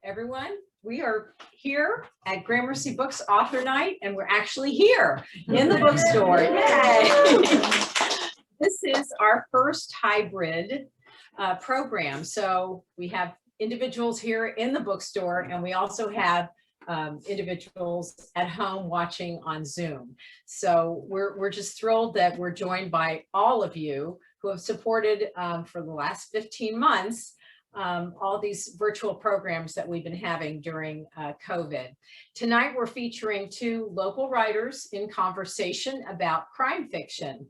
everyone. We are here at Gramercy Books Author Night, and we're actually here in the bookstore. Yay! This is our first hybrid program. So we have individuals here in the bookstore, and we also have individuals at home watching on Zoom. So we're just thrilled that we're joined by all of you who have supported for the last 15 months all these virtual programs that we've been having during COVID. Tonight, we're featuring two local writers in conversation about crime fiction.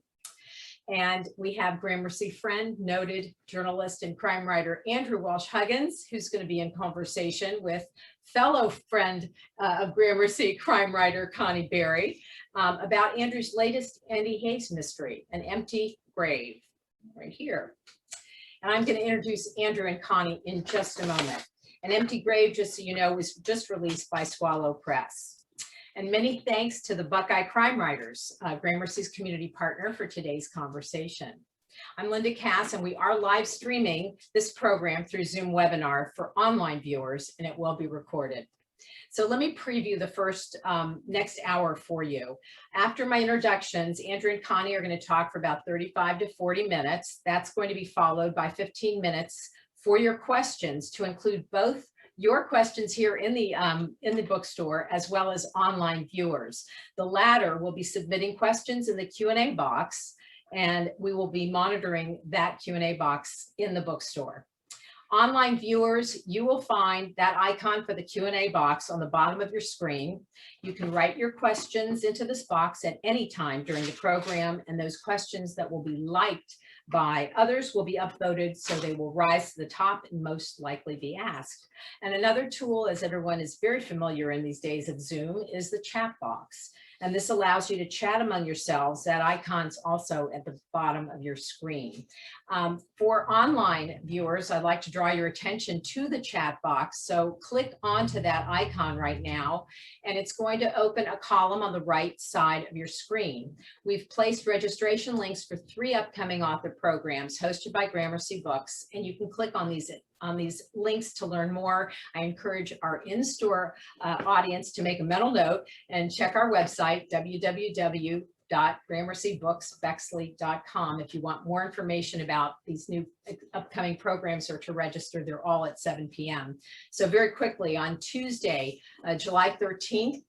And we have Gramercy friend, noted journalist and crime writer, Andrew Welsh Huggins, who's going to be in conversation with fellow friend of Gramercy crime writer, Connie Berry, about Andrew's latest Andy Hayes mystery, An Empty Grave, right here. And I'm going to introduce Andrew and Connie in just a moment. An Empty Grave, just so you know, was just released by Swallow Press. And many thanks to the Buckeye Crime Writers, Gramercy's community partner for today's conversation. I'm Linda Cass, and we are live streaming this program through Zoom webinar for online viewers, and it will be recorded. So let me preview the first next hour for you. After my introductions, Andrew and Connie are going to talk for about 35 to 40 minutes. That's going to be followed by 15 minutes for your questions, to include both your questions here in the bookstore as well as online viewers. The latter will be submitting questions in the Q&A box, and we will be monitoring that Q&A box in the bookstore. Online viewers, you will find that icon for the Q&A box on the bottom of your screen. You can write your questions into this box at any time during the program, and those questions that will be liked by others will be upvoted, so they will rise to the top and most likely be asked. And another tool, as everyone is very familiar in these days of Zoom, is the chat box. And this allows you to chat among yourselves. That icon's also at the bottom of your screen. For online viewers, I'd like to draw your attention to the chat box. So click onto that icon right now, and it's going to open a column on the right side of your screen. We've placed registration links for 3 upcoming author programs hosted by Gramercy Books, and you can click on these links to learn more. I encourage our in-store audience to make a mental note and check our website, www.gramercybooksbexley.com, if you want more information about these new upcoming programs, or to register. They're all at 7 p.m. So very quickly, on Tuesday, July 13th,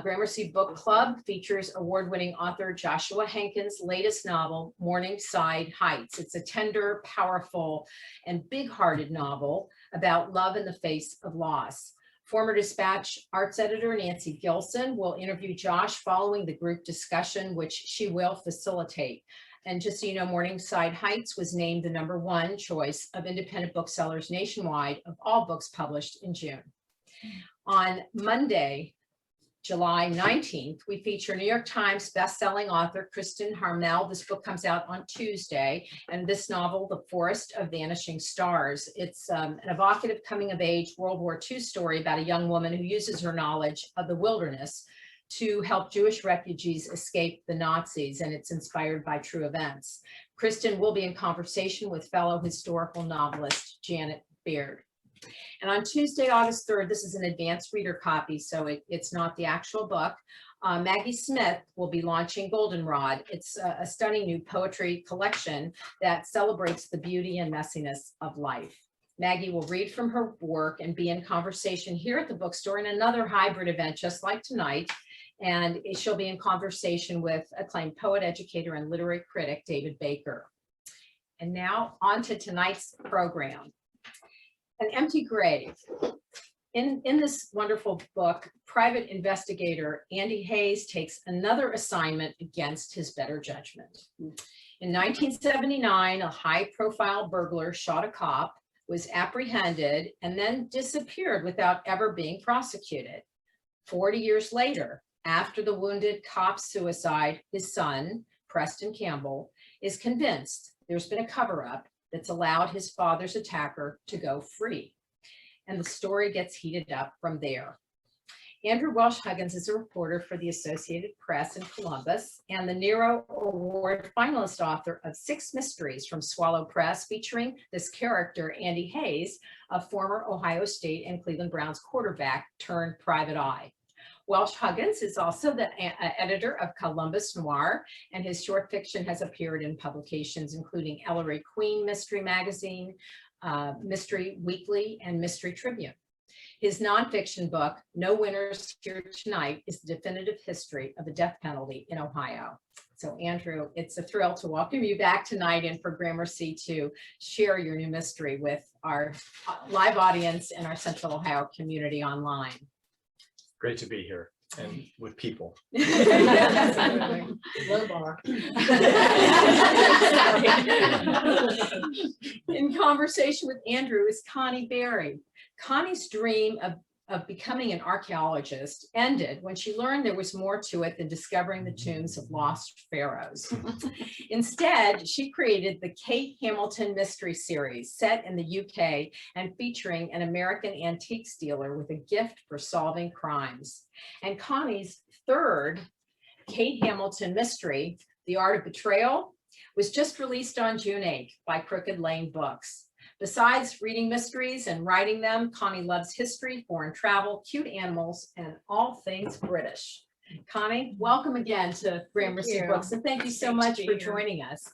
Gramercy Book Club features award-winning author Joshua Hankins' latest novel, Morningside Heights. It's a tender, powerful, and big-hearted novel about love in the face of loss. Former Dispatch arts editor Nancy Gilson will interview Josh following the group discussion, which she will facilitate. And just so you know, Morningside Heights was named the #1 choice of independent booksellers nationwide of all books published in June. On Monday, July 19th, we feature New York Times bestselling author Kristen Harmel. This book comes out on Tuesday, and this novel, The Forest of Vanishing Stars. It's an evocative coming-of-age World War II story about a young woman who uses her knowledge of the wilderness to help Jewish refugees escape the Nazis, and it's inspired by true events. Kristen will be in conversation with fellow historical novelist Janet Beard. And on Tuesday, August 3rd, this is an advanced reader copy, so it's not the actual book. Maggie Smith will be launching Goldenrod. It's a stunning new poetry collection that celebrates the beauty and messiness of life. Maggie will read from her work and be in conversation here at the bookstore in another hybrid event just like tonight. And she'll be in conversation with acclaimed poet, educator, and literary critic David Baker. And now on to tonight's program. An Empty Grave. In this wonderful book, private investigator Andy Hayes takes another assignment against his better judgment. In 1979, a high-profile burglar shot a cop, was apprehended, and then disappeared without ever being prosecuted. 40 years later, after the wounded cop's suicide, his son, Preston Campbell, is convinced there's been a cover-up that's allowed his father's attacker to go free. And the story gets heated up from there. Andrew Welsh Huggins is a reporter for the Associated Press in Columbus and the Nero Award finalist author of 6 mysteries from Swallow Press, featuring this character, Andy Hayes, a former Ohio State and Cleveland Browns quarterback turned private eye. Welsh Huggins is also the editor of Columbus Noir, and his short fiction has appeared in publications including Ellery Queen Mystery Magazine, Mystery Weekly, and Mystery Tribune. His nonfiction book, No Winners Here Tonight, is the definitive history of the death penalty in Ohio. So Andrew, it's a thrill to welcome you back tonight and for Gramercy to share your new mystery with our live audience and our Central Ohio community online. Great to be here and with people. Low bar. In conversation with Andrew is Connie Berry. Connie's dream of becoming an archaeologist ended when she learned there was more to it than discovering the tombs of lost pharaohs. Instead, she created the Kate Hamilton Mystery Series, set in the UK and featuring an American antiques dealer with a gift for solving crimes. And Connie's third Kate Hamilton mystery, The Art of Betrayal, was just released on June 8th by Crooked Lane Books. Besides reading mysteries and writing them, Connie loves history, foreign travel, cute animals, and all things British. Connie, welcome again to Gramercy Books, and thank you so much for joining us.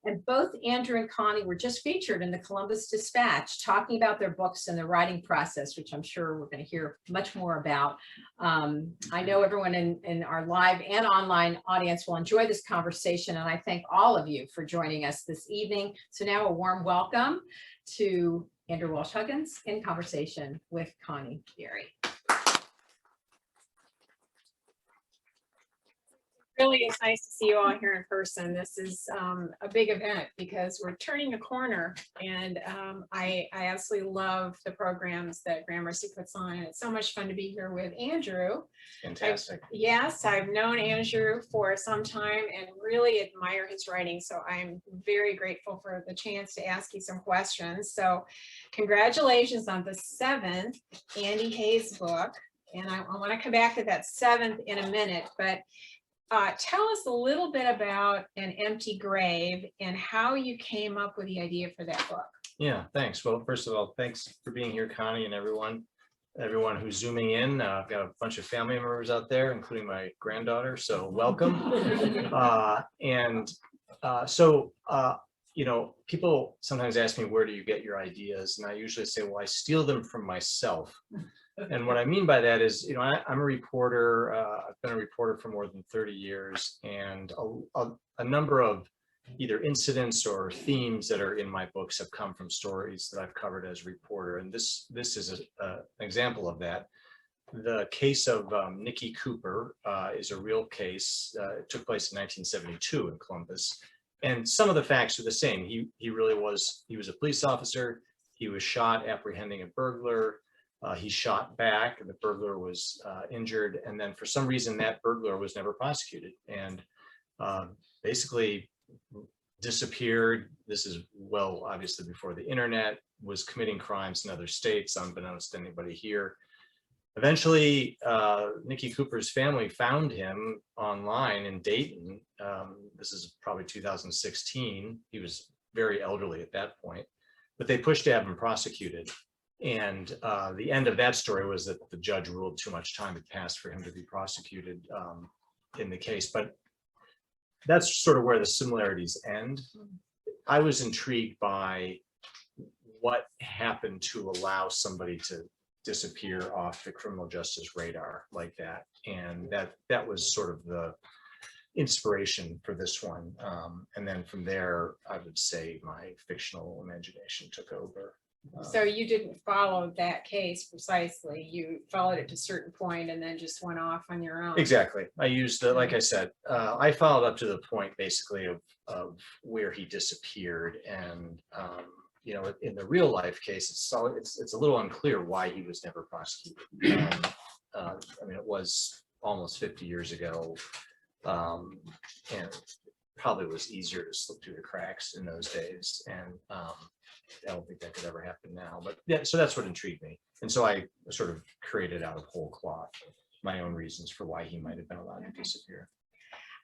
And both Andrew and Connie were just featured in the Columbus Dispatch, talking about their books and their writing process, which I'm sure we're going to hear much more about. I know everyone in our live and online audience will enjoy this conversation, and I thank all of you for joining us this evening. So now a warm welcome to Andrew Welsh Huggins in conversation with Connie Berry. Really, it's nice to see you all here in person. This is a big event because we're turning a corner, and I absolutely love the programs that Gramercy puts on. And it's so much fun to be here with Andrew. Fantastic. Yes, I've known Andrew for some time and really admire his writing. So I'm very grateful for the chance to ask you some questions. So congratulations on the 7th Andy Hayes book. And I want to come back to that 7th in a minute, but tell us a little bit about An Empty Grave and how you came up with the idea for that book. Yeah, thanks. Well, first of all, thanks for being here, Connie, and everyone who's zooming in. I've got a bunch of family members out there, including my granddaughter, so welcome. You know, people sometimes ask me, where do you get your ideas? And I usually say, well, I steal them from myself. And what I mean by that is, you know, I'm a reporter. I've been a reporter for more than 30 years, and a number of either incidents or themes that are in my books have come from stories that I've covered as a reporter. And this is an example of that. The case of Nicky Cooper is a real case. It took place in 1972 in Columbus. And some of the facts are the same. He was a police officer. He was shot apprehending a burglar. He shot back, and the burglar was injured. And then for some reason, that burglar was never prosecuted and basically disappeared. This is well, obviously before the internet, was committing crimes in other states, unbeknownst to anybody here. Eventually, Nicky Cooper's family found him online in Dayton. This is probably 2016. He was very elderly at that point, but they pushed to have him prosecuted. And the end of that story was that the judge ruled too much time had passed for him to be prosecuted in the case. But that's sort of where the similarities end. I was intrigued by what happened to allow somebody to disappear off the criminal justice radar like that. And that was sort of the inspiration for this one. And then from there, I would say my fictional imagination took over. So you didn't follow that case precisely. You followed it to a certain point and then just went off on your own. Exactly. I used, like I said, I followed up to the point basically of where he disappeared. And, you know, in the real life case, it's a little unclear why he was never prosecuted. I mean, it was almost 50 years ago. And probably was easier to slip through the cracks in those days. And I don't think that could ever happen now. But yeah, so that's what intrigued me. And so I sort of created out of whole cloth my own reasons for why he might have been allowed to disappear.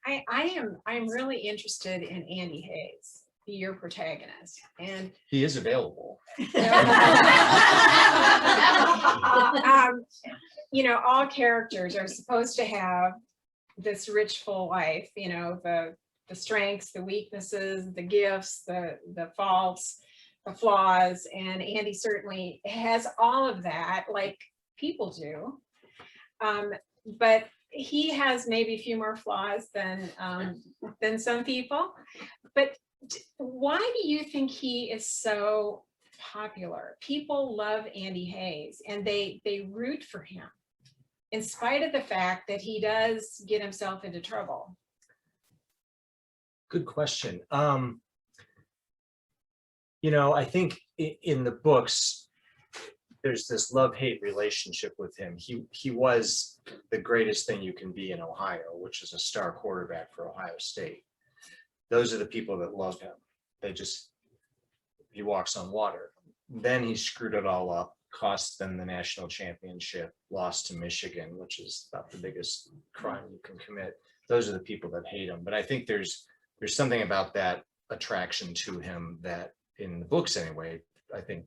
I'm really interested in Andy Hayes, your protagonist, and He is available. you know, all characters are supposed to have this rich, full life, you know, the strengths, the weaknesses, the gifts, the faults, the flaws, and Andy certainly has all of that, like people do. But he has maybe a few more flaws than some people. But why do you think he is so popular? People love Andy Hayes and they root for him in spite of the fact that he does get himself into trouble. Good question. You know, I think in the books, there's this love-hate relationship with him. He was the greatest thing you can be in Ohio, which is a star quarterback for Ohio State. Those are the people that love him. He walks on water. Then he screwed it all up, cost them the national championship, lost to Michigan, which is about the biggest crime you can commit. Those are the people that hate him. But I think there's something about that attraction to him that, in the books anyway, I think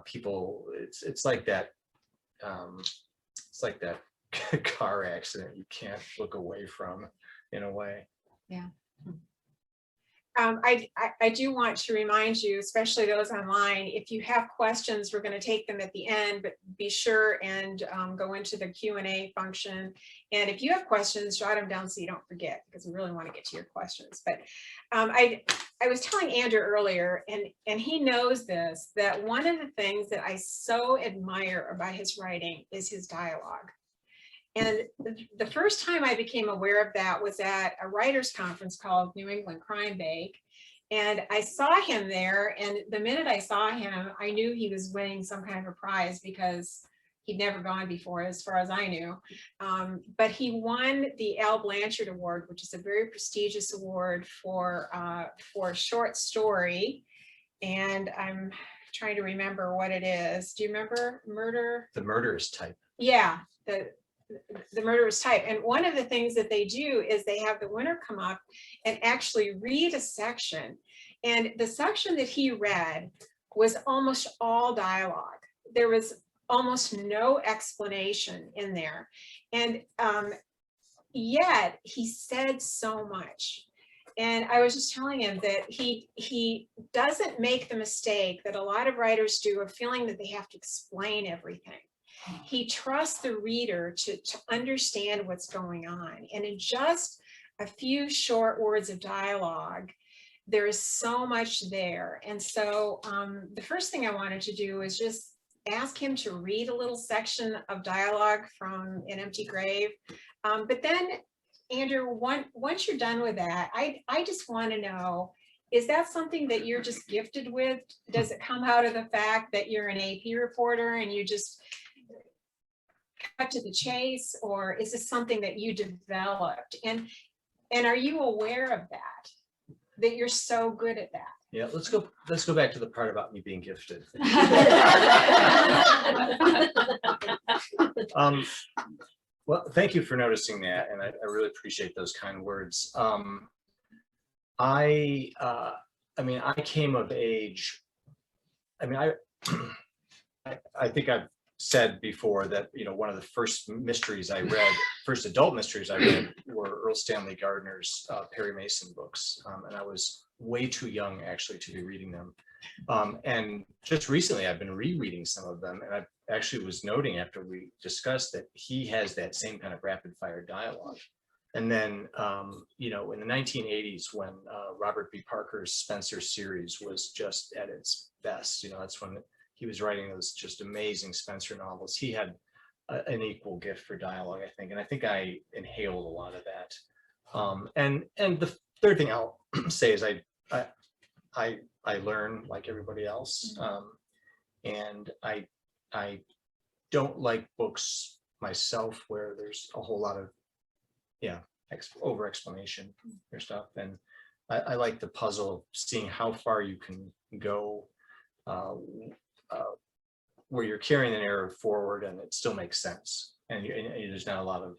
people, it's like that car accident you can't look away from, in a way. Yeah. I do want to remind you, especially those online, if you have questions, we're going to take them at the end, but be sure and go into the Q&A function. And if you have questions, jot them down so you don't forget, because we really want to get to your questions. But I was telling Andrew earlier, and he knows this, that one of the things that I so admire about his writing is his dialogue. And the first time I became aware of that was at a writers' conference called New England Crime Bake. And I saw him there, and the minute I saw him, I knew he was winning some kind of a prize because he'd never gone before, as far as I knew. But he won the Al Blanchard Award, which is a very prestigious award for short story. And I'm trying to remember what it is. Do you remember? Murder? The Murderous Type. Yeah, the Murderous Type. And one of the things that they do is they have the winner come up and actually read a section. And the section that he read was almost all dialogue. There was almost no explanation in there. And yet he said so much. And I was just telling him that he doesn't make the mistake that a lot of writers do of feeling that they have to explain everything. He trusts the reader to understand what's going on. And in just a few short words of dialogue, there is so much there. And so the first thing I wanted to do is just ask him to read a little section of dialogue from An Empty Grave. But then, Andrew, once you're done with that, I just want to know, is that something that you're just gifted with? Does it come out of the fact that you're an AP reporter and you just cut to the chase, or is this something that you developed? And are you aware of that you're so good at that? Yeah, let's go back to the part about me being gifted. Well, thank you for noticing that, and I really appreciate those kind words. I mean, I came of age. I mean, I think I've said before that, you know, one of the first mysteries I read, first adult mysteries I read, were Earl Stanley Gardner's Perry Mason books, and I was way too young actually to be reading them. And just recently I've been rereading some of them, and I actually was noting after we discussed that he has that same kind of rapid fire dialogue. And then, you know, in the 1980s, when Robert B. Parker's Spencer series was just at its best, you know, that's when he was writing those just amazing Spencer novels. He had an equal gift for dialogue, I think. And I think I inhaled a lot of that. And the third thing I'll say is I learn like everybody else. And I don't like books myself where there's a whole lot of over explanation or stuff. And I like the puzzle of seeing how far you can go where you're carrying the narrative forward and it still makes sense. And there's not a lot of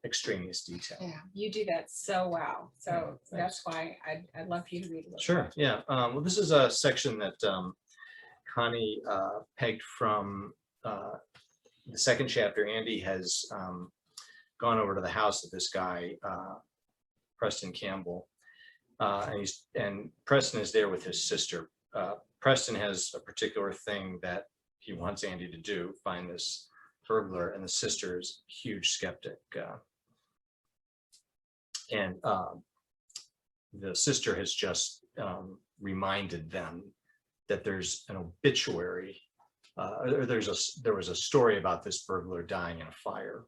extraneous detail. Yeah, you do that so well. So Yeah, that's why I'd love for you to read a little. Sure, yeah. Well, this is a section that Connie pegged from the second chapter. Andy has gone over to the house of this guy, Preston Campbell, and Preston is there with his sister. Preston has a particular thing that he wants Andy to do, find this burglar, and the sister is a huge skeptic. And the sister has just reminded them that there's an obituary, or there was a story about this burglar dying in a fire.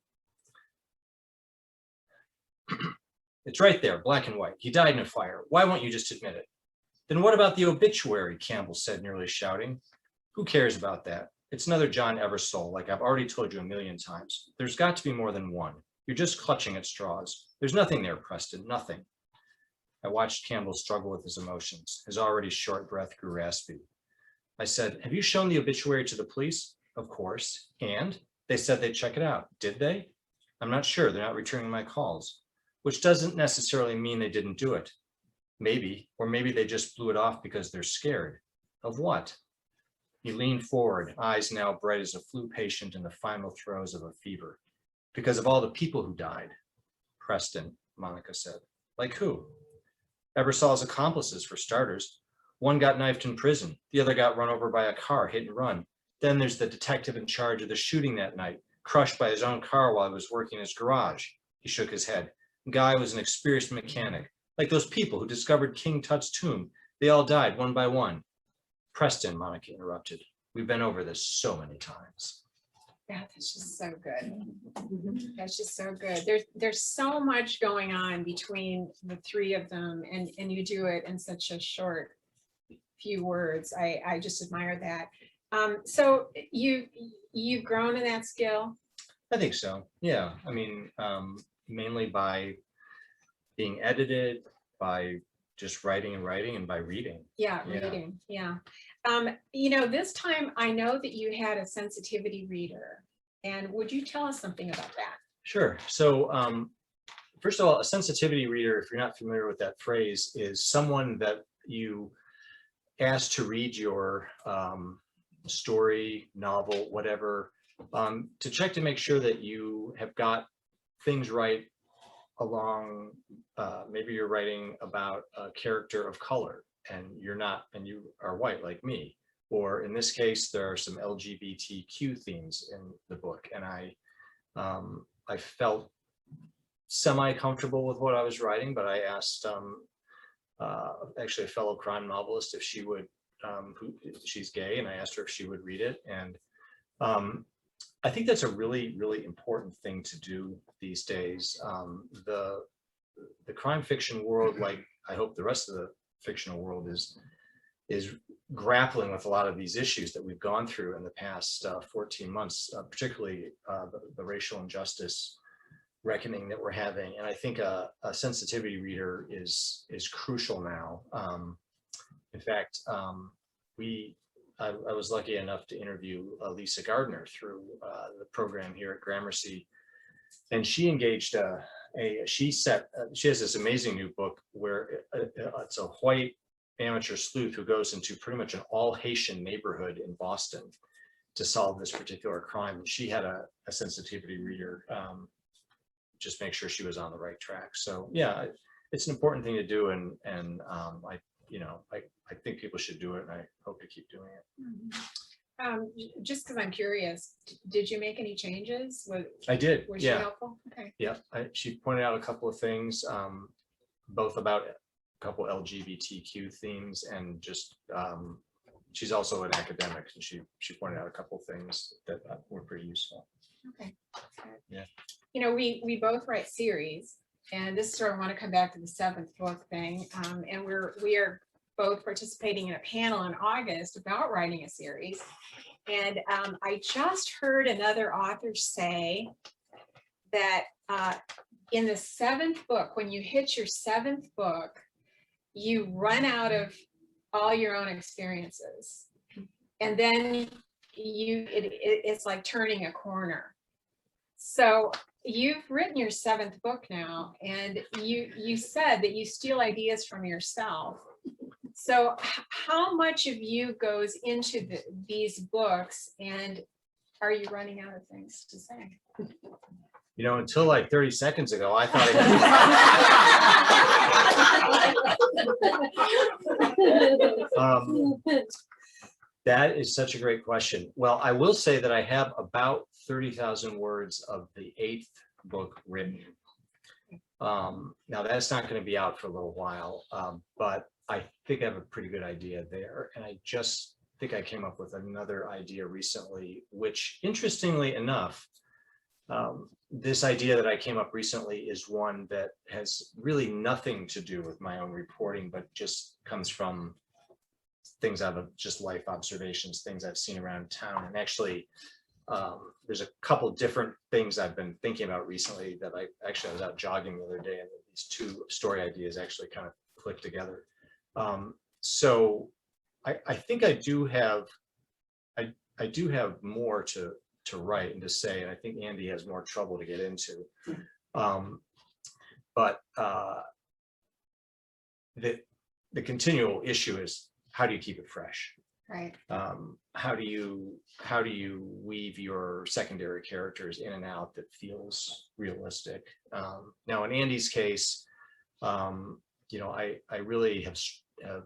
It's right there, black and white. He died in a fire. Why won't you just admit it? Then what about the obituary? Campbell said, nearly shouting. Who cares about that? It's another John Eversole, like I've already told you a million times. There's got to be more than one. You're just clutching at straws. There's nothing there, Preston, nothing. I watched Campbell struggle with his emotions. His already short breath grew raspy. I said, have you shown the obituary to the police? Of course. And they said they'd check it out. Did they? I'm not sure. They're not returning my calls, which doesn't necessarily mean they didn't do it. Maybe, or maybe they just blew it off because they're scared. Of what? He leaned forward, eyes now bright as a flu patient in the final throes of a fever. Because of all the people who died. Preston, Monica said. Like who? Eversole's accomplices, for starters. One got knifed in prison. The other got run over by a car, hit and run. Then there's the detective in charge of the shooting that night, crushed by his own car while he was working in his garage. He shook his head. Guy was an experienced mechanic. Like those people who discovered King Tut's tomb. They all died one by one. Preston, Monica interrupted. We've been over this so many times. Yeah, that's just so good. That's just so good. There's so much going on between the three of them, and you do it in such a short few words. I just admire that. So you've grown in that skill? I think so. Yeah. I mean, mainly by being edited, by just writing and writing, and by reading. Yeah, reading. Yeah. This time I know that you had a sensitivity reader, and would you tell us something about that? Sure. So first of all, a sensitivity reader, if you're not familiar with that phrase, is someone that you ask to read your story, novel, whatever, to check to make sure that you have got things right along. Maybe you're writing about a character of color and you're not, and you are white like me, or in this case there are some LGBTQ themes in the book, and I felt semi-comfortable with what I was writing, but I asked actually a fellow crime novelist if she would, she's gay, and I asked her if she would read it. And I think that's a really, really important thing to do these days. The crime fiction world, like I hope the rest of the fictional world, is grappling with a lot of these issues that we've gone through in the past 14 months, particularly the racial injustice reckoning that we're having. And I think a sensitivity reader is crucial now. In fact, I was lucky enough to interview Lisa Gardner through the program here at Gramercy, and she engaged she has this amazing new book where it's a white amateur sleuth who goes into pretty much an all Haitian neighborhood in Boston to solve this particular crime. And she had a sensitivity reader, just make sure she was on the right track. So yeah, it's an important thing to do, and I think people should do it, and I hope to keep doing it. Just because I'm curious, did you make any changes? I did. Was she helpful? Okay. Yeah, she pointed out a couple of things, both about a couple LGBTQ themes, and just she's also an academic, and she pointed out a couple of things that were pretty useful. Okay. Yeah. We both write series, and this is where I want to come back to the 7th book thing. And we are both participating in a panel in August about writing a series. And I just heard another author say that in the 7th book, when you hit your 7th book, you run out of all your own experiences. And then it's like turning a corner. So you've written your 7th book now, and you said that you steal ideas from yourself. So how much of you goes into these books, and are you running out of things to say? You know, until like 30 seconds ago, I thought that is such a great question. Well, I will say that I have about 30,000 words of the 8th book written. Now that's not going to be out for a little while, but I think I have a pretty good idea there. And I just think I came up with another idea recently, which interestingly enough, this idea that I came up recently is one that has really nothing to do with my own reporting, but just comes from things out of just life observations, things I've seen around town. And actually, there's a couple different things I've been thinking about recently that I was out jogging the other day, and these 2 story ideas actually kind of clicked together. So I think I do have more to write and to say, and I think Andy has more trouble to get into. But the continual issue is, how do you keep it fresh? Right. How do you weave your secondary characters in and out that feels realistic? Now in Andy's case, you know, I really have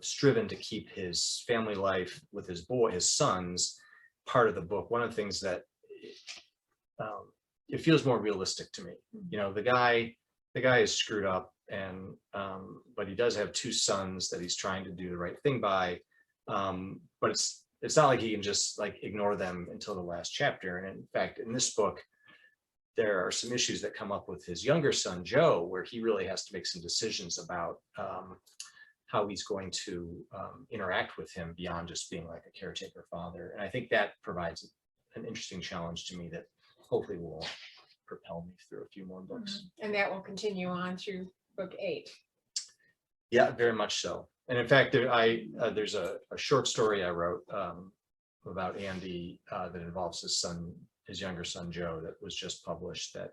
striven to keep his family life with his sons, part of the book. One of the things that it feels more realistic to me. You know, the guy is screwed up, and but he does have 2 sons that he's trying to do the right thing by. But it's not like he can just like ignore them until the last chapter. And in fact, in this book, there are some issues that come up with his younger son, Joe, where he really has to make some decisions about how he's going to interact with him beyond just being like a caretaker father. And I think that provides an interesting challenge to me that hopefully will propel me through a few more books. And that will continue on through book 8. Yeah, very much so. And in fact, there's a short story I wrote about Andy that involves his younger son, Joe, that was just published, that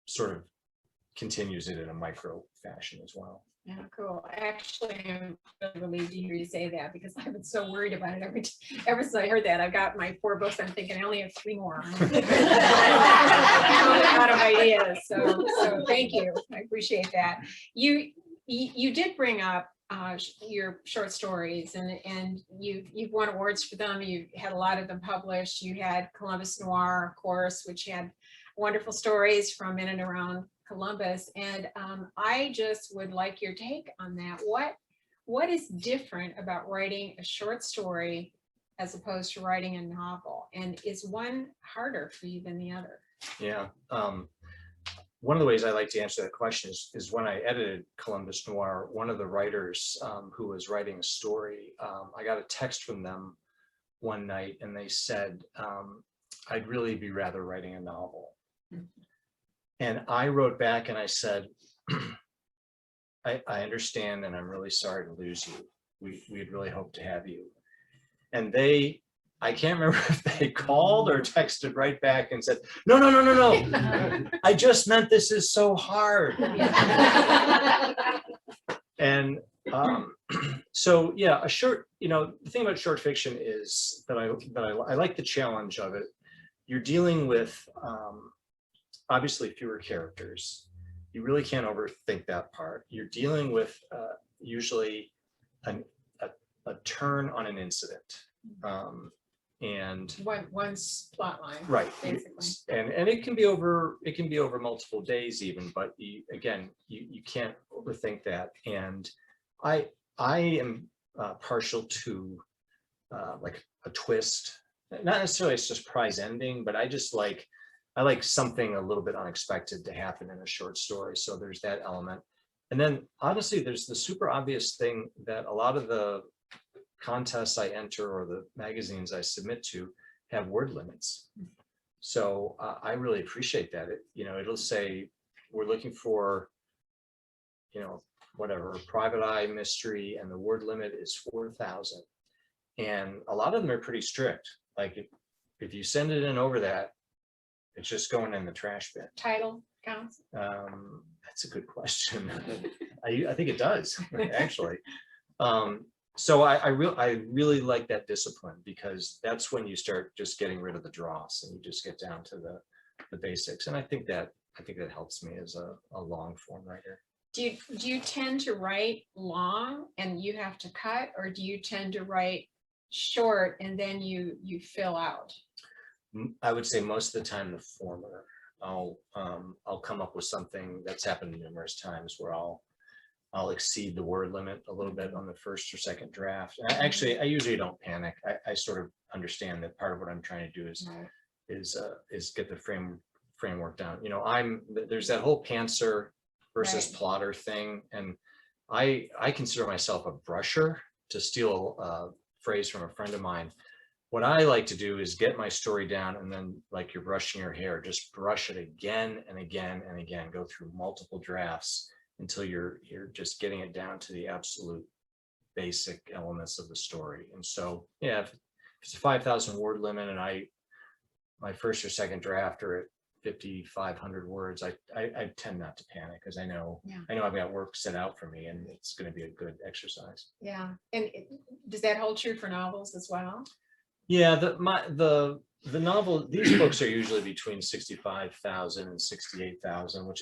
sort of continues it in a micro fashion as well. Yeah, cool. Actually, I'm really relieved to hear you say that, because I've been so worried about it ever since I heard that. I've got my 4 books. I'm thinking I only have 3 more. I'm out of ideas. So thank you. I appreciate that. You did bring up your short stories, and you've won awards for them. You had a lot of them published. You had Columbus Noir, of course, which had wonderful stories from in and around Columbus. And I just would like your take on that. What is different about writing a short story as opposed to writing a novel? And is one harder for you than the other? Yeah. One of the ways I like to answer that question is when I edited Columbus Noir, one of the writers who was writing a story, I got a text from them one night, and they said, I'd really be rather writing a novel. Mm-hmm. And I wrote back and I said, I understand, and I'm really sorry to lose you. We'd really hoped to have you. And I can't remember if they called or texted right back and said, no. I just meant this is so hard. And so, yeah, the thing about short fiction is that I like the challenge of it. You're dealing with, obviously, fewer characters. You really can't overthink that part. You're dealing with usually a turn on an incident. And one's plot line, right, basically. And it can be over multiple days even, but you can't overthink that. And I am partial to like a twist, not necessarily a surprise ending, but I like something a little bit unexpected to happen in a short story. So there's that element. And then honestly, there's the super obvious thing that a lot of the contests I enter or the magazines I submit to have word limits. So I really appreciate that. It'll say, we're looking for, whatever, private eye mystery, and the word limit is 4,000. And a lot of them are pretty strict. Like if you send it in over that, it's just going in the trash bin. Title counts? That's a good question. I think it does, actually. So I really like that discipline, because that's when you start just getting rid of the dross and you just get down to the basics. And I think that helps me as a long form writer. Do you tend to write long and you have to cut, or do you tend to write short and then you fill out? I would say most of the time the former. I'll come up with something that's happened numerous times where I'll exceed the word limit a little bit on the first or second draft. And I usually don't panic. I sort of understand that part of what I'm trying to do is get the framework down. You know, there's that whole pantser versus plotter thing, and I consider myself a brusher, to steal a phrase from a friend of mine. What I like to do is get my story down, and then, like you're brushing your hair, just brush it again and again and again, go through multiple drafts until you're just getting it down to the absolute basic elements of the story. And so, yeah, if it's a 5,000 word limit and my first or second draft are at 5,500 words, I tend not to panic, because I know I've got work set out for me, and it's going to be a good exercise. Yeah. And does that hold true for novels as well? Yeah, the novel, these books are usually between 65,000 and 68,000,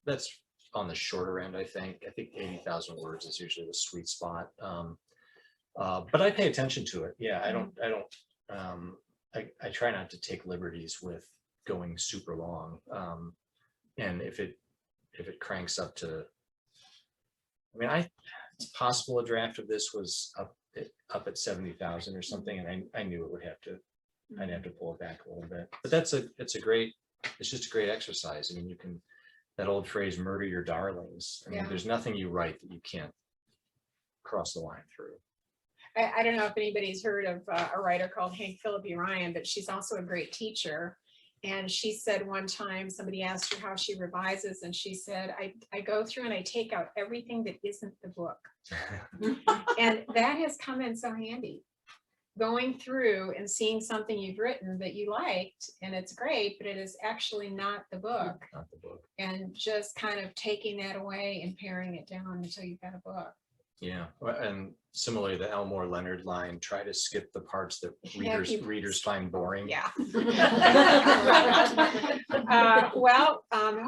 that's on the shorter end. I think 80,000 words is usually the sweet spot. But I pay attention to it. Yeah, I try not to take liberties with going super long. And if it cranks up to, it's possible a draft of this was up at 70,000 or something, and I knew it would I'd have to pull it back a little bit. But it's just a great exercise. I mean, you can, that old phrase, murder your darlings. I mean, there's nothing you write that you can't cross the line through. I don't know if anybody's heard of a writer called Hank Philippi Ryan, but she's also a great teacher. And she said one time, somebody asked her how she revises, and she said, I go through and I take out everything that isn't the book. And that has come in so handy. Going through and seeing something you've written that you liked, and it's great, but it is actually not the book. Not the book. And just kind of taking that away and paring it down until you've got a book. Yeah, and similarly, the Elmore Leonard line, try to skip the parts that readers find boring. Yeah.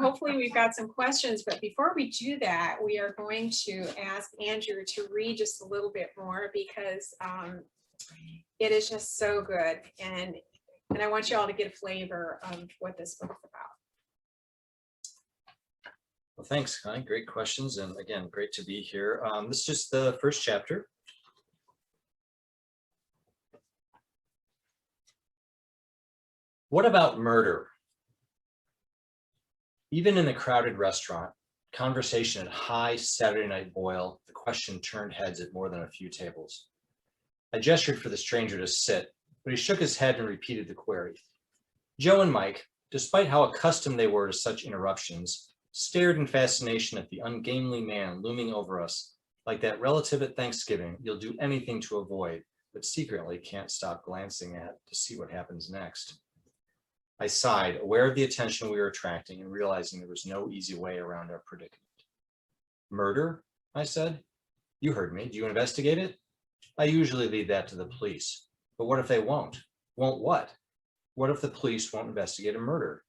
Hopefully we've got some questions, but before we do that, we are going to ask Andrew to read just a little bit more, because it is just so good. And I want you all to get a flavor of what this book is about. Well, thanks, Connie. Great questions. And again, great to be here. This is just the first chapter. What about murder? Even in the crowded restaurant, conversation at high Saturday night boil, the question turned heads at more than a few tables. I gestured for the stranger to sit, but he shook his head and repeated the query. Joe and Mike, despite how accustomed they were to such interruptions, stared in fascination at the ungainly man looming over us, like that relative at Thanksgiving you'll do anything to avoid, but secretly can't stop glancing at to see what happens next. I sighed, aware of the attention we were attracting and realizing there was no easy way around our predicament. Murder? I said. You heard me. Do you investigate it? I usually leave that to the police. But what if they won't? Won't what? What if the police won't investigate a murder?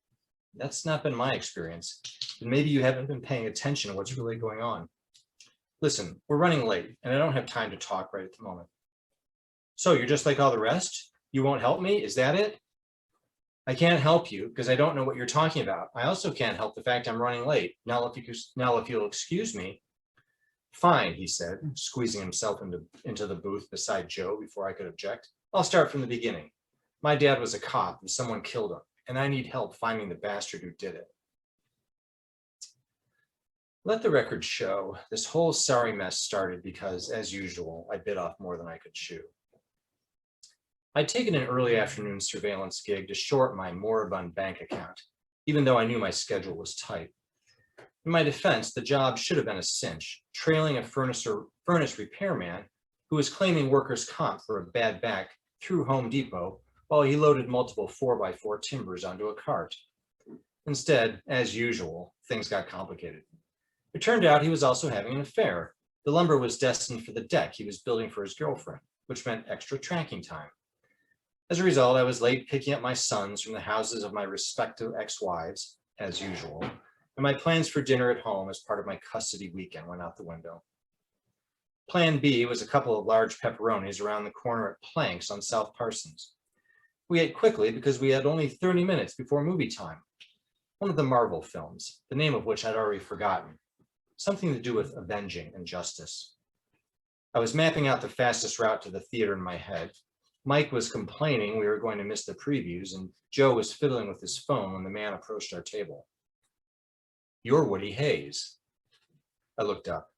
That's not been my experience. And maybe you haven't been paying attention to what's really going on. Listen, we're running late, and I don't have time to talk right at the moment. So you're just like all the rest? You won't help me? Is that it? I can't help you because I don't know what you're talking about. I also can't help the fact I'm running late. Now, if you'll excuse me. Fine, he said, squeezing himself into the booth beside Joe before I could object. I'll start from the beginning. My dad was a cop and someone killed him, and I need help finding the bastard who did it. Let the record show, this whole sorry mess started because, as usual, I bit off more than I could chew. I'd taken an early afternoon surveillance gig to short my moribund bank account, even though I knew my schedule was tight. In my defense, the job should have been a cinch, trailing a furnace repairman who was claiming workers' comp for a bad back through Home Depot while he loaded multiple 4x4 timbers onto a cart. Instead, as usual, things got complicated. It turned out he was also having an affair. The lumber was destined for the deck he was building for his girlfriend, which meant extra tracking time. As a result, I was late picking up my sons from the houses of my respective ex-wives, as usual, and my plans for dinner at home as part of my custody weekend went out the window. Plan B was a couple of large pepperonis around the corner at Planks on South Parsons. We ate quickly because we had only 30 minutes before movie time. One of the Marvel films, the name of which I'd already forgotten, something to do with avenging injustice. I was mapping out the fastest route to the theater in my head. Mike was complaining we were going to miss the previews, and Joe was fiddling with his phone when the man approached our table. "You're Woody Hayes." I looked up.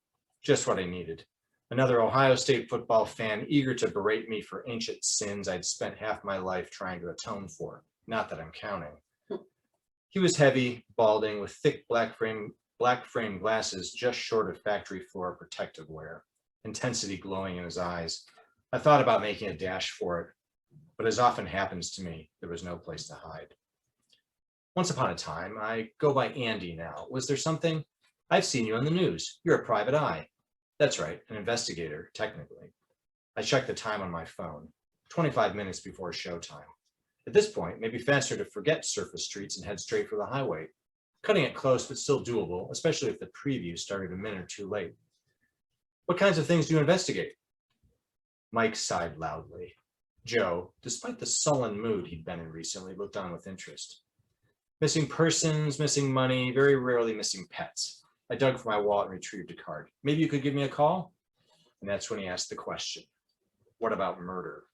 Just what I needed. Another Ohio State football fan eager to berate me for ancient sins I'd spent half my life trying to atone for. Not that I'm counting. He was heavy, balding, with thick black frame glasses just short of factory floor protective wear, intensity glowing in his eyes. I thought about making a dash for it, but as often happens to me, there was no place to hide. "Once upon a time, I go by Andy now. Was there something? I've seen you on the news. You're a private eye." "That's right, an investigator, technically." I checked the time on my phone, 25 minutes before showtime. At this point, maybe faster to forget surface streets and head straight for the highway. Cutting it close, but still doable, especially if the preview started a minute or two late. "What kinds of things do you investigate?" Mike sighed loudly. Joe, despite the sullen mood he'd been in recently, looked on with interest. "Missing persons, missing money, very rarely missing pets." I dug for my wallet and retrieved a card. "Maybe you could give me a call?" And that's when he asked the question, "What about murder?"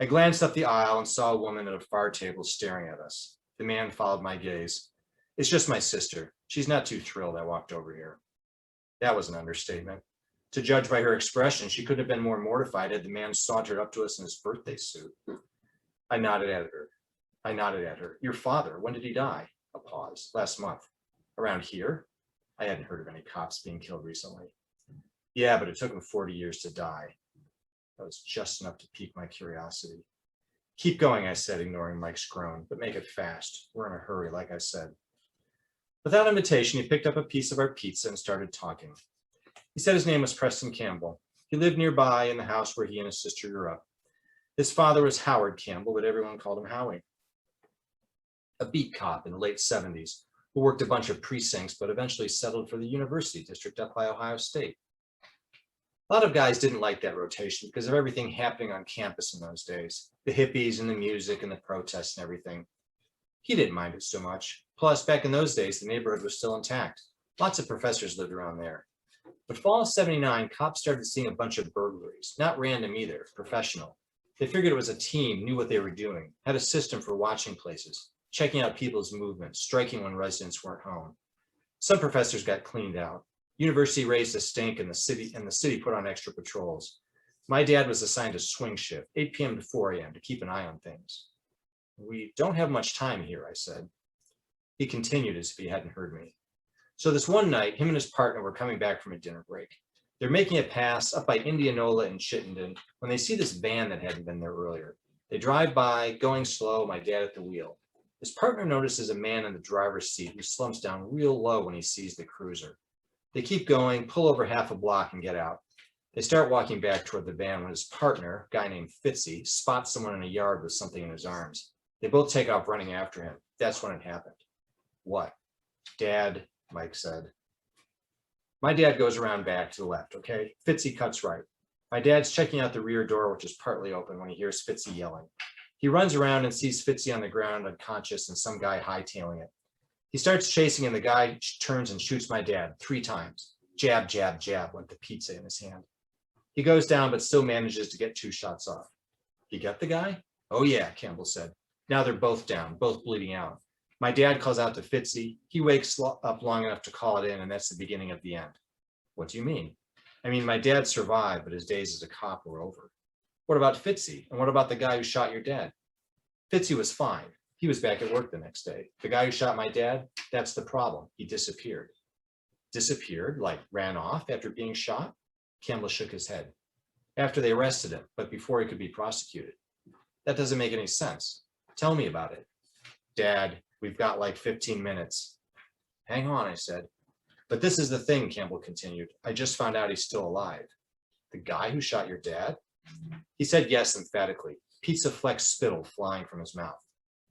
I glanced up the aisle and saw a woman at a far table staring at us. The man followed my gaze. "It's just my sister. She's not too thrilled I walked over here." That was an understatement. To judge by her expression, she couldn't have been more mortified had the man sauntered up to us in his birthday suit. I nodded at her. "Your father, when did he die?" A pause. "Last month." "Around here?" I hadn't heard of any cops being killed recently. "Yeah, but it took him 40 years to die." That was just enough to pique my curiosity. "Keep going," I said, ignoring Mike's groan, "but make it fast. We're in a hurry, like I said." Without invitation, he picked up a piece of our pizza and started talking. He said his name was Preston Campbell. He lived nearby in the house where he and his sister grew up. His father was Howard Campbell, but everyone called him Howie. A beat cop in the late 70s who worked a bunch of precincts, but eventually settled for the university district up by Ohio State. A lot of guys didn't like that rotation because of everything happening on campus in those days. The hippies and the music and the protests and everything. He didn't mind it so much. Plus, back in those days, the neighborhood was still intact. Lots of professors lived around there. But fall of '79, cops started seeing a bunch of burglaries. Not random either, professional. They figured it was a team, knew what they were doing, had a system for watching places, checking out people's movements, striking when residents weren't home. Some professors got cleaned out. University raised a stink and the city put on extra patrols. My dad was assigned a swing shift, 8 p.m. to 4 a.m. to keep an eye on things. "We don't have much time here," I said. He continued as if he hadn't heard me. "So this one night, him and his partner were coming back from a dinner break. They're making a pass up by Indianola and Chittenden when they see this van that hadn't been there earlier. They drive by, going slow, my dad at the wheel. His partner notices a man in the driver's seat who slumps down real low when he sees the cruiser. They keep going, pull over half a block and get out. They start walking back toward the van when his partner, a guy named Fitzy, spots someone in a yard with something in his arms. They both take off running after him. That's when it happened." "What?" "Dad," Mike said. "My dad goes around back to the left, okay? Fitzy cuts right. My dad's checking out the rear door, which is partly open, when he hears Fitzy yelling. He runs around and sees Fitzy on the ground unconscious and some guy hightailing it. He starts chasing and the guy turns and shoots my dad 3 times. Jab, jab, jab, went the pizza in his hand. He goes down, but still manages to get 2 shots off." "You got the guy?" "Oh yeah," Campbell said. "Now they're both down, both bleeding out. My dad calls out to Fitzy. He wakes up long enough to call it in, and that's the beginning of the end." "What do you mean?" "I mean, my dad survived, but his days as a cop were over." "What about Fitzy? And what about the guy who shot your dad?" "Fitzy was fine. He was back at work the next day. The guy who shot my dad, that's the problem. He disappeared." disappeared, like ran off after being shot? Campbell shook his head. After they arrested him, but before he could be prosecuted. That doesn't make any sense. Tell me about it. Dad, we've got like 15 minutes. Hang on, I said. But this is the thing, Campbell continued. I just found out he's still alive. The guy who shot your dad? He said yes emphatically, pizza fleck spittle flying from his mouth.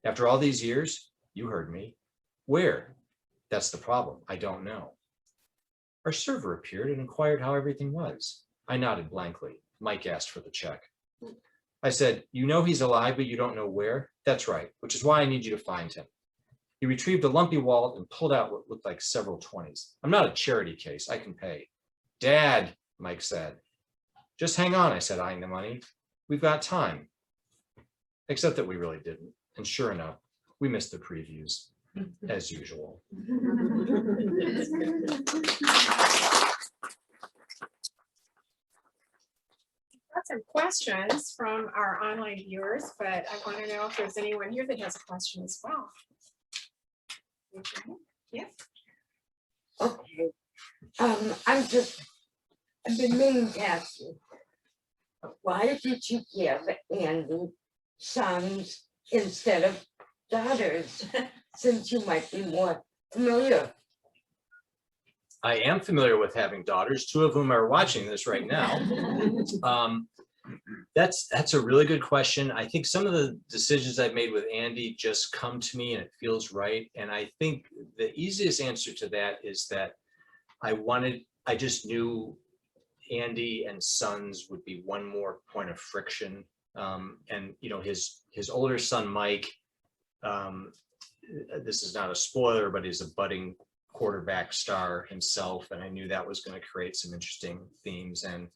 After all these years, you heard me. Where? That's the problem. I don't know. Our server appeared and inquired how everything was. I nodded blankly. Mike asked for the check. I said, you know he's alive, but you don't know where? That's right, which is why I need you to find him. He retrieved a lumpy wallet and pulled out what looked like several 20s. I'm not a charity case. I can pay. Dad, Mike said. Just hang on, I said, eyeing the money. We've got time. Except that we really didn't. And sure enough, we missed the previews, as usual. Got some questions from our online viewers, but I want to know if there's anyone here that has a question as well. Yes. Okay. I've been meaning to ask you, why did you give Andy sons instead of daughters, since you might be more familiar? I am familiar with having daughters, 2 of whom are watching this right now. That's a really good question. I think some of the decisions I've made with Andy just come to me and it feels right. And I think the easiest answer to that is that I just knew Andy and sons would be one more point of friction. And you know, his older son, Mike, this is not a spoiler, but he's a budding quarterback star himself. And I knew that was going to create some interesting themes. And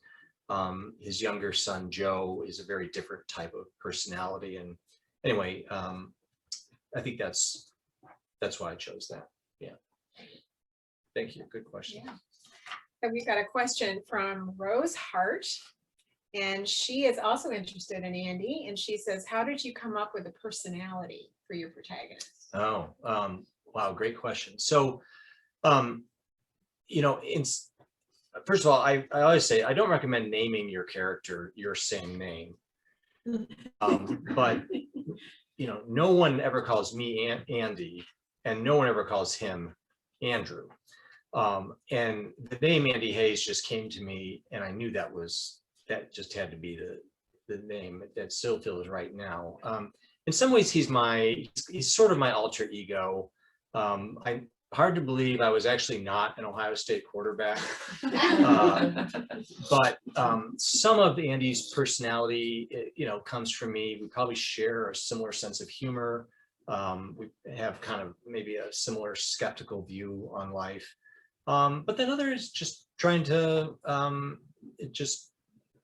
his younger son, Joe, is a very different type of personality. And anyway, I think that's why I chose that. Yeah. Thank you. Good question. Yeah. So we've got a question from Rose Hart, and she is also interested in Andy. And she says, how did you come up with a personality for your protagonist? Oh, wow. Great question. So, you know, first of all, I always say, I don't recommend naming your character your same name. But, you know, no one ever calls me Andy, and no one ever calls him Andrew. And the name Andy Hayes just came to me, and I knew that just had to be the name that still feels right now. In some ways, he's sort of my alter ego. Hard to believe I was actually not an Ohio State quarterback. But some of Andy's personality, you know, comes from me. We probably share a similar sense of humor. We have kind of maybe a similar skeptical view on life. But then others just trying to, it just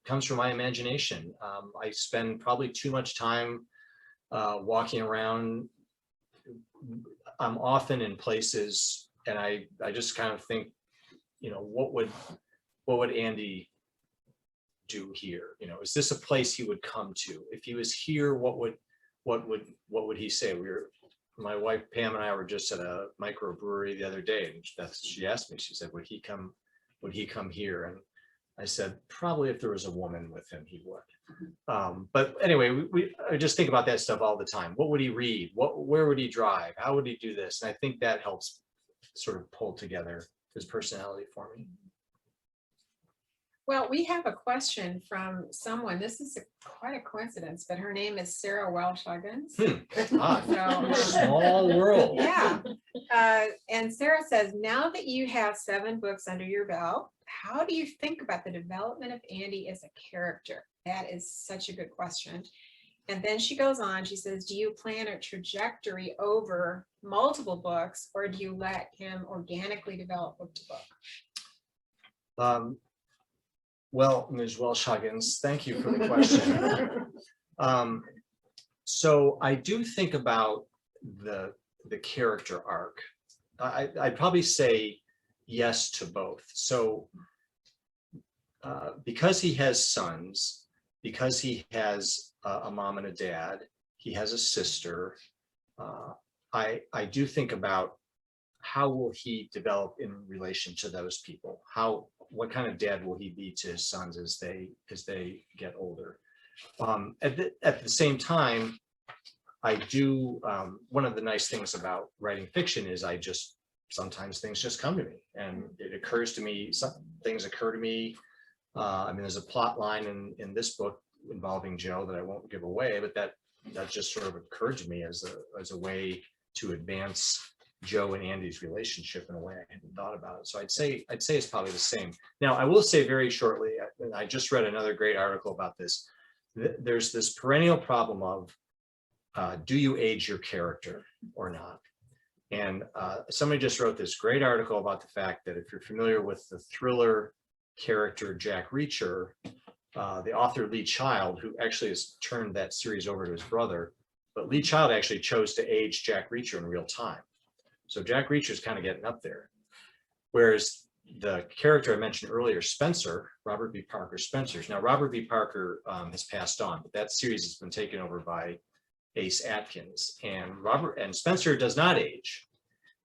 comes from my imagination. I spend probably too much time walking around. I'm often in places and I just kind of think, you know, what would Andy do here? You know, is this a place he would come to? If he was here, what would he say? My wife Pam and I were just at a microbrewery the other day, and she asked me, she said, would he come here? And I said, probably if there was a woman with him, he would. But anyway, I just think about that stuff all the time. What would he read? Where would he drive? How would he do this? And I think that helps sort of pull together his personality for me. Well, we have a question from someone. This is quite a coincidence, but her name is Sarah Welsh Huggins. Small world. Yeah. And Sarah says, now that you have 7 books under your belt, how do you think about the development of Andy as a character? That is such a good question. And then she goes on, she says, do you plan a trajectory over multiple books, or do you let him organically develop book to book? Well, Ms. Welsh Huggins, thank you for the question. So I do think about the character arc. I'd probably say yes to both. So because he has sons, because he has a mom and a dad, he has a sister, I do think about how will he develop in relation to those people? What kind of dad will he be to his sons as they get older? At the same time, I do, one of the nice things about writing fiction is sometimes things just come to me, and it occurs to me, some things occur to me. I mean, there's a plot line in this book involving Joe that I won't give away, but that just sort of occurred to me as a way to advance Joe and Andy's relationship in a way I hadn't thought about it. So I'd say it's probably the same. Now, I will say very shortly, and I just read another great article about this. There's this perennial problem of, do you age your character or not? And somebody just wrote this great article about the fact that if you're familiar with the thriller character Jack Reacher, the author Lee Child, who actually has turned that series over to his brother, but Lee Child actually chose to age Jack Reacher in real time. So Jack Reacher is kind of getting up there. Whereas the character I mentioned earlier, Spencer, Robert B. Parker Spencer's. Now, Robert B. Parker has passed on, but that series has been taken over by Ace Atkins, and Spencer does not age.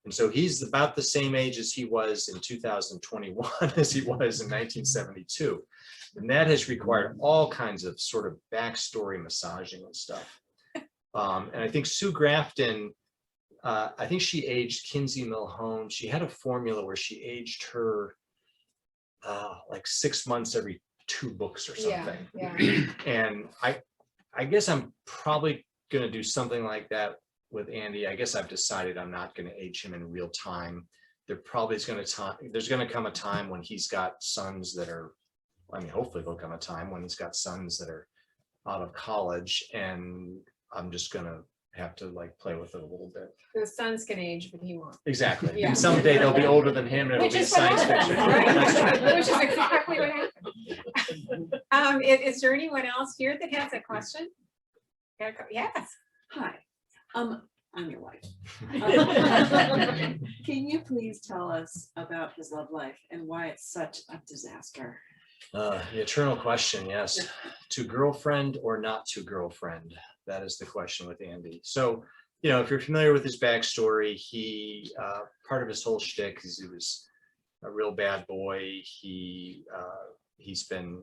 And so he's about the same age as he was in 2021 as he was in 1972. And that has required all kinds of sort of backstory massaging and stuff. And I think Sue Grafton, I think she aged Kinsey Milhone. She had a formula where she aged her like 6 months every 2 books or something. Yeah. And I guess I'm probably going to do something like that with Andy. I guess I've decided I'm not going to age him in real time. There's going to come a time when he's got sons that are, I mean, hopefully there'll come a time when he's got sons that are out of college, and I'm just going to have to like play with it a little bit. The sons can age, but he won't. Exactly. Yeah. And someday they'll be older than him, and it'll Which be is what science happened, fiction. right? That's right. Which is exactly what happened. Is there anyone else here that has a question? Yes. Hi, I'm your wife. Can you please tell us about his love life and why it's such a disaster? The eternal question, yes. To girlfriend or not to girlfriend? That is the question with Andy. So, you know, if you're familiar with his backstory, he, part of his whole shtick is he was a real bad boy. He's been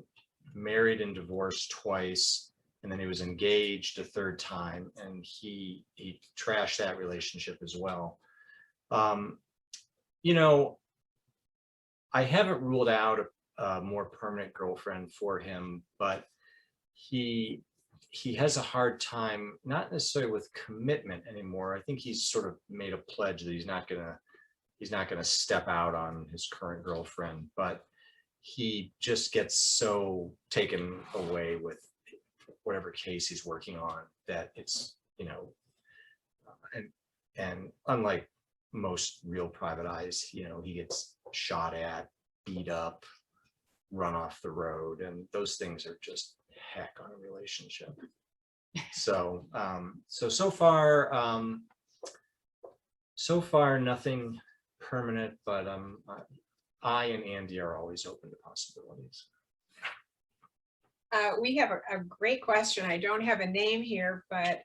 married and divorced twice, and then he was engaged a 3rd time, and he trashed that relationship as well. You know, I haven't ruled out a more permanent girlfriend for him, but he has a hard time, not necessarily with commitment anymore. I think he's sort of made a pledge that he's not gonna step out on his current girlfriend, but he just gets so taken away with whatever case he's working on that it's, you know, and unlike most real private eyes, you know, he gets shot at, beat up, run off the road, and those things are just heck on a relationship. So so far nothing permanent, but I and Andy are always open to possibilities. We have a great question. I don't have a name here, but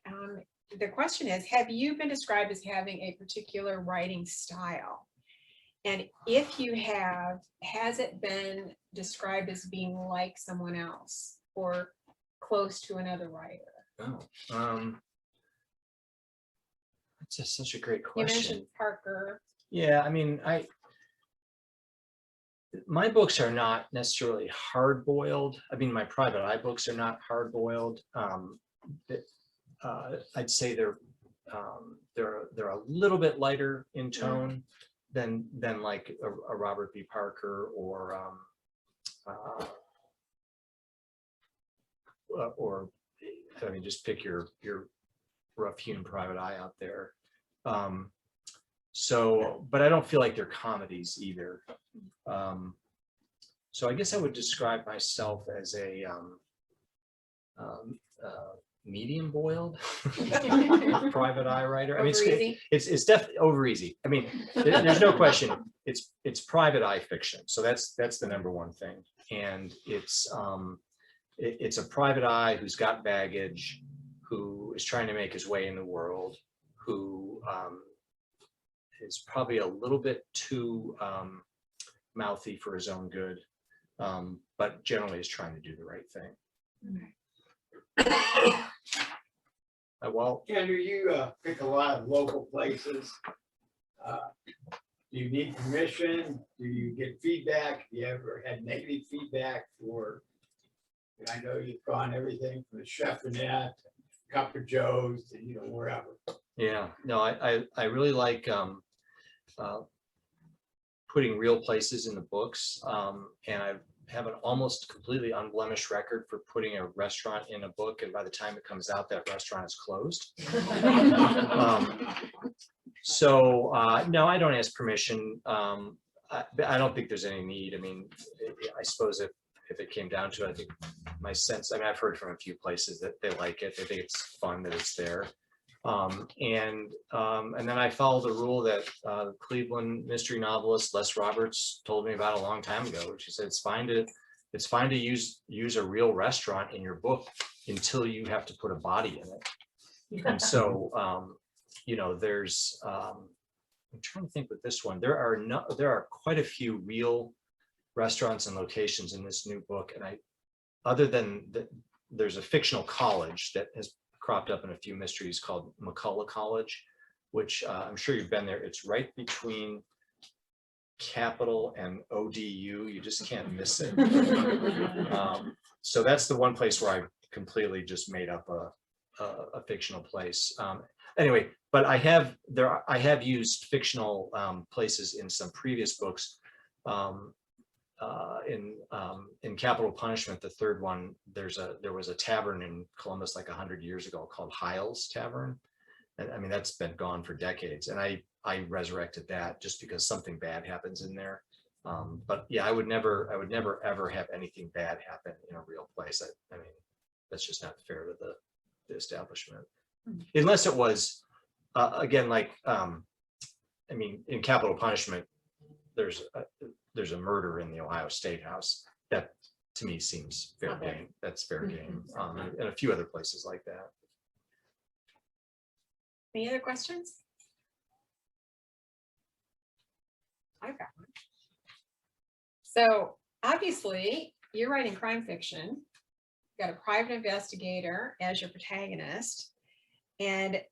the question is, have you been described as having a particular writing style? And if you have, has it been described as being like someone else or close to another writer? Oh, that's just such a great You question. mentioned Parker. Yeah, I mean, my books are not necessarily hard-boiled. I mean, my private eye books are not hard-boiled. I'd say they're a little bit lighter in tone than like a Robert B. Parker or I mean, just pick your rough-hewn private eye out there. So, but I don't feel like they're comedies either. So I guess I would describe myself as a medium boiled private eye writer. I mean, it's definitely over easy. I mean, there's no question. It's private eye fiction. So that's the #1 thing. And it's a private eye who's got baggage, who is trying to make his way in the world, who is probably a little bit too mouthy for his own good, but generally is trying to do the right thing. Well, Andrew, you pick a lot of local places. Do you need permission? Do you get feedback? Have you ever had negative feedback for, I know you've gone everything from the Cheffonette, Cup of Joe's, to, you know, wherever. yeah, no, I really like putting real places in the books, and I have an almost completely unblemished record for putting a restaurant in a book, and by the time it comes out, that restaurant is closed. So no, I don't ask permission. I don't think there's any need. I mean, I suppose if it came down to it, I think my sense, I mean, I've heard from a few places that they like it, they think it's fun that it's there. And then I follow the rule that the Cleveland mystery novelist Les Roberts told me about a long time ago. She said it's fine to use a real restaurant in your book until you have to put a body in it. And so you know, there's I'm trying to think with this one, there are quite a few real restaurants and locations in this new book, and other than there's a fictional college that has cropped up in a few mysteries called McCullough College, which I'm sure you've been there. It's right between Capitol and ODU. You just can't miss it. So that's the one place where I completely just made up a fictional place. Anyway, but I have used fictional places in some previous books. In Capital Punishment, the third one, there was a tavern in Columbus like 100 years ago called Hiles Tavern, and I mean that's been gone for decades, and I resurrected that just because something bad happens in there. But yeah, I would never ever have anything bad happen in a real place. I mean, that's just not fair to the establishment, unless it was again like I mean, in Capital Punishment, there's a murder in the Ohio State House. That to me seems fair game. That's fair game. And a few other places like that. Any other questions? I've got one. So obviously you're writing crime fiction. You've got a private investigator as your protagonist, and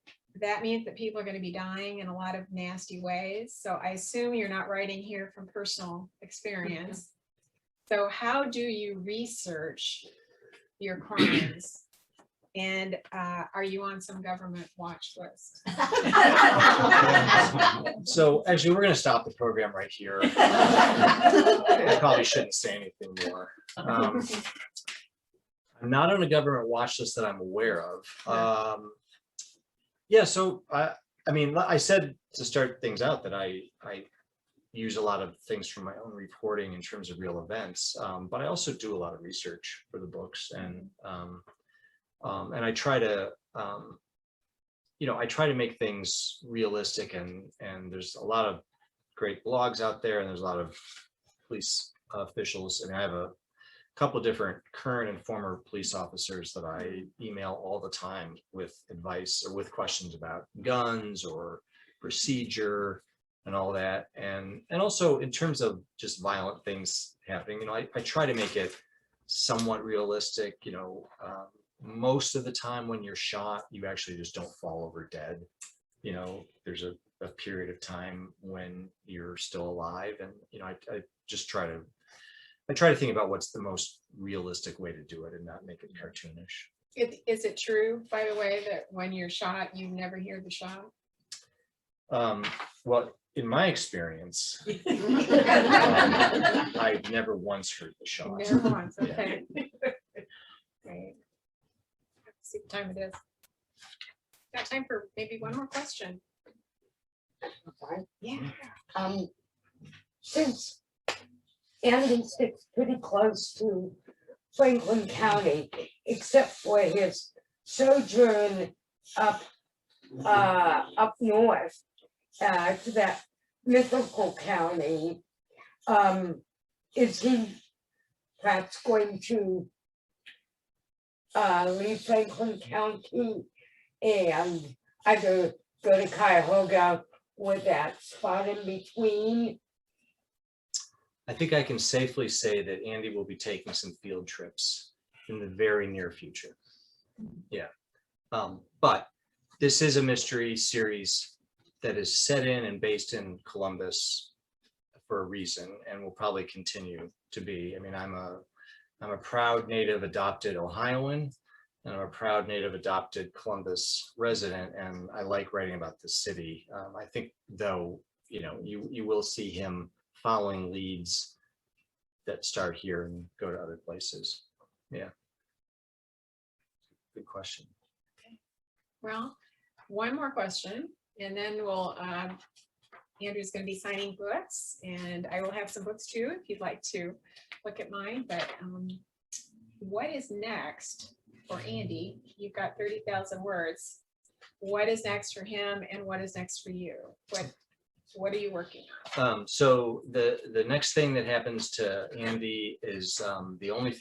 that means that people are going to be dying in a lot of nasty ways. So I assume you're not writing here from personal experience. So how do you research your crimes? And are you on some government watch list? So actually, we're going to stop the program right here. I probably shouldn't say anything more. I'm not on a government watch list that I'm aware of. Yeah, so I mean, I said to start things out that I use a lot of things from my own reporting in terms of real events, but I also do a lot of research for the books, and I try to, you know, I try to make things realistic, and there's a lot of great blogs out there, and there's a lot of police officials. I mean, I have a couple of different current and former police officers that I email all the time with advice or with questions about guns or procedure and all that. And also in terms of just violent things happening, you know, I try to make it somewhat realistic. You know, most of the time when you're shot, you actually just don't fall over dead. You know, there's a period of time when you're still alive, and, you know, I just try to think about what's the most realistic way to do it and not make it cartoonish. Is it true, by the way, that when you're shot, you never hear the shot? Well, in my experience, I've never once heard the shot. Never once, okay. Great. Let's see what time it is. Got time for maybe one more question. Yeah. Since Andy sits pretty close to Franklin County, except for his sojourn up north to that mythical county, is he perhaps going to leave Franklin County and either go to Cuyahoga with that spot in between? I think I can safely say that Andy will be taking some field trips in the very near future. Yeah. But this is a mystery series that is set in and based in Columbus for a reason, and will probably continue to be. I mean, I'm a proud native adopted Ohioan, and I'm a proud native adopted Columbus resident, and I like writing about the city. I think, though, you know, you will see him following leads that start here and go to other places. Yeah. Good question. Well, one more question, and then we'll, Andrew's gonna be signing books, and I will have some books too, if you'd like to look at mine, but what is next for Andy? You've got 30,000 words. What is next for him, and what is next for you? What are you working on? So the next thing that happens to Andy is the only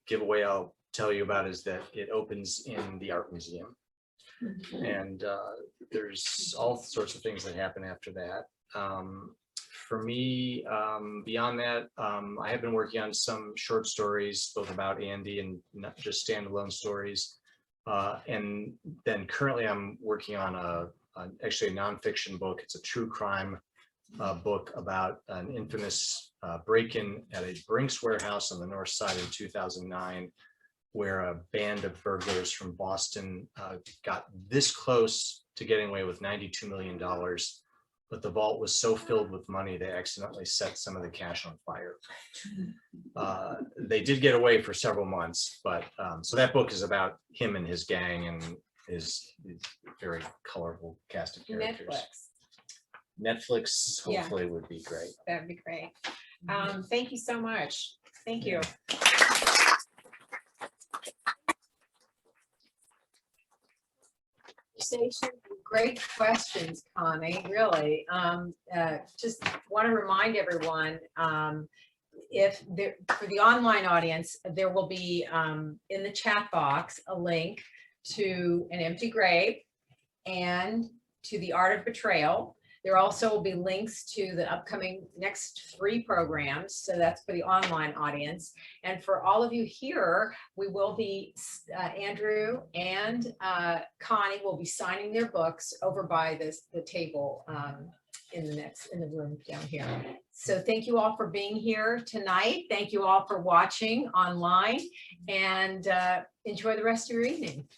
giveaway I'll tell you about is that it opens in the art museum. And there's all sorts of things that happen after that. For me, beyond that, I have been working on some short stories, both about Andy and not just standalone stories. And then currently I'm working on actually a nonfiction book. It's a true crime book about an infamous break-in at a Brinks warehouse on the north side in 2009, where a band of burglars from Boston got this close to getting away with $92 million, but the vault was so filled with money they accidentally set some of the cash on fire. They did get away for several months, but so that book is about him and his gang and his very colorful cast of characters. Netflix Yeah. hopefully would be great. That'd be great. Thank you so much. Thank you. Great questions, Connie, really. Just want to remind everyone, if there, for the online audience, there will be in the chat box a link to An Empty Grave and to The Art of Betrayal. There also will be links to the upcoming next 3 programs. So that's for the online audience. And for all of you here, we will be, Andrew and Connie will be signing their books over by the table in the room down here. So thank you all for being here tonight. Thank you all for watching online, and enjoy the rest of your evening.